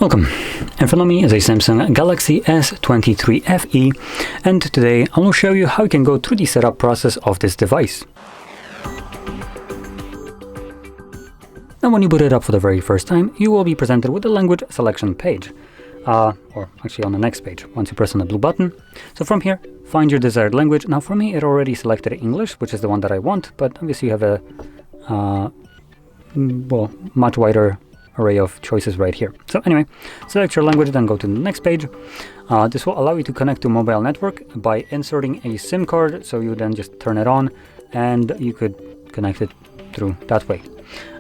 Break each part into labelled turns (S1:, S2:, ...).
S1: Welcome. In front of me is a Samsung Galaxy S23 FE, and today I will show you how you can go through the setup process of this device. Now when you boot it up for the very first time, you will be presented with the language selection page, or actually on the next page, once you press on the blue button. So from here, find your desired language. Now for me, it already selected English, which is the one that I want, but obviously you have a much wider array of choices right here. So anyway, select your language, then go to the next page. This will allow you to connect to mobile network by inserting a SIM card. So you then just turn it on and you could connect it through that way.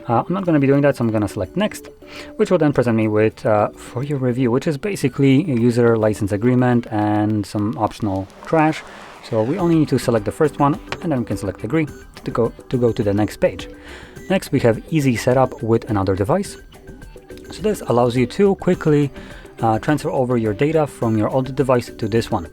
S1: I'm not going to be doing that, so I'm going to select next, which will then present me with for your review, which is basically a user license agreement and some optional trash. So we only need to select the first one, and then we can select agree to go to the next page. Next, we have easy setup with another device. So this allows you to quickly transfer over your data from your old device to this one.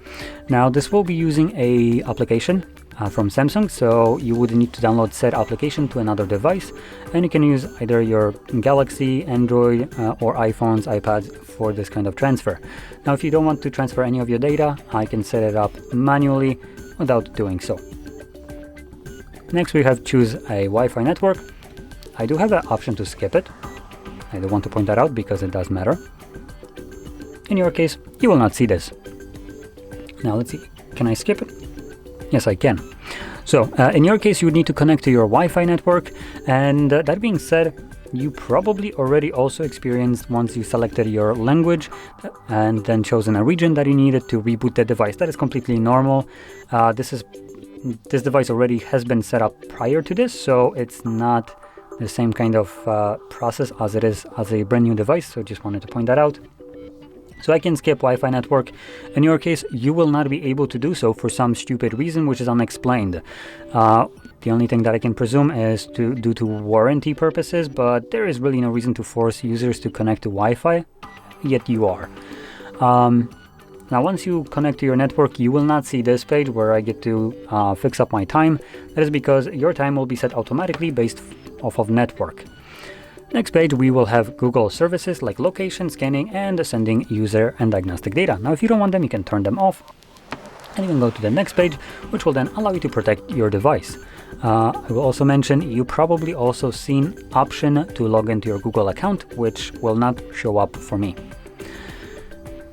S1: Now this will be using a application from Samsung, so you would need to download said application to another device, and you can use either your Galaxy, Android, or iPhones, iPads for this kind of transfer. Now if you don't want to transfer any of your data, I can set it up manually without doing so. Next we have choose a Wi-Fi network. I do have an option to skip it. I do want to point that out because it does matter. In your case, you will not see this. Now let's see, can I skip it? Yes, I can. So in your case, you would need to connect to your Wi-Fi network. And that being said, you probably already also experienced once you selected your language and then chosen a region that you needed to reboot the device. That is completely normal. This device already has been set up prior to this, so it's not the same kind of process as it is as a brand new device. So just wanted to point that out. So I can skip Wi-Fi network. In your case, you will not be able to do so for some stupid reason, which is unexplained. The only thing that I can presume is due to warranty purposes, but there is really no reason to force users to connect to Wi-Fi, yet you are. Now, once you connect to your network, you will not see this page where I get to fix up my time. That is because your time will be set automatically based off of network. Next page, we will have Google services like location, scanning, and sending user and diagnostic data. Now, if you don't want them, you can turn them off. And you can go to the next page, which will then allow you to protect your device. I will also mention, you probably also seen option to log into your Google account, which will not show up for me.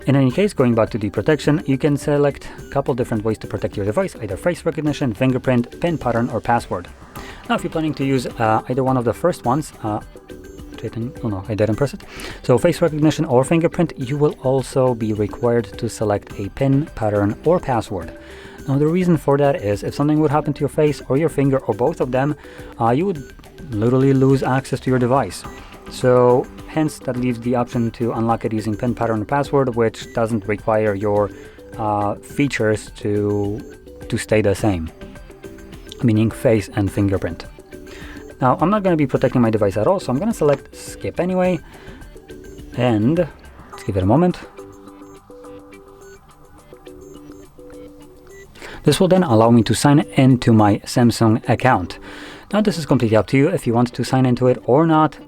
S1: In any case, going back to the protection, you can select a couple different ways to protect your device, either face recognition, fingerprint, PIN pattern, or password. Now, if you're planning to use either one of the first ones, I didn't press it. So face recognition or fingerprint, you will also be required to select a PIN, pattern, or password. Now the reason for that is if something would happen to your face or your finger or both of them, you would literally lose access to your device. So hence that leaves the option to unlock it using PIN, pattern, or password, which doesn't require your features to stay the same, meaning face and fingerprint. Now, I'm not going to be protecting my device at all, so I'm going to select skip anyway. And let's give it a moment. This will then allow me to sign into my Samsung account. Now, this is completely up to you if you want to sign into it or not.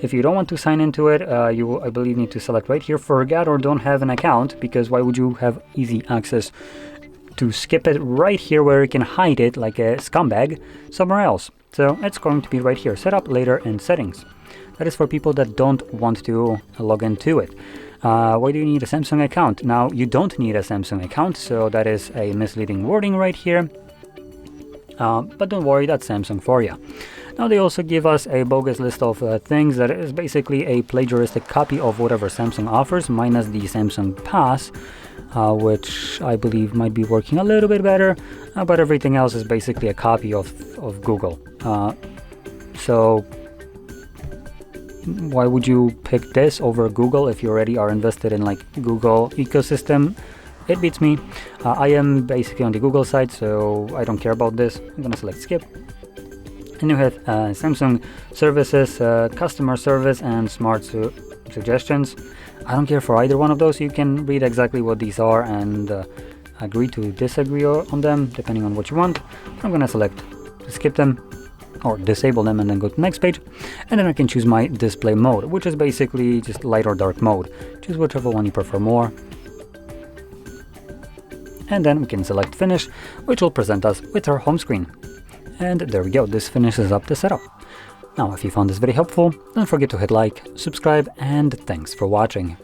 S1: If you don't want to sign into it, you, I believe, need to select right here, forget or don't have an account, because why would you have easy access to skip it right here where you can hide it like a scumbag somewhere else? So it's going to be right here, set up later in settings. That is for people that don't want to log into it. Why do you need a Samsung account? Now, you don't need a Samsung account, so that is a misleading wording right here. But don't worry, that's Samsung for you. Now they also give us a bogus list of things that is basically a plagiaristic copy of whatever Samsung offers, minus the Samsung Pass, which I believe might be working a little bit better, but everything else is basically a copy of Google. So why would you pick this over Google if you already are invested in like Google ecosystem? It beats me. I am basically on the Google side, so I don't care about this. I'm gonna select skip. And you have Samsung services, customer service, and smart suggestions. I don't care for either one of those. You can read exactly what these are and agree to disagree on them depending on what you want. I'm gonna select to skip them. or disable them and then go to the next page. And then I can choose my display mode, which is basically just light or dark mode. Choose whichever one you prefer more. And then we can select finish, which will present us with our home screen. And there we go, this finishes up the setup. Now, if you found this video helpful, don't forget to hit like, subscribe, and thanks for watching.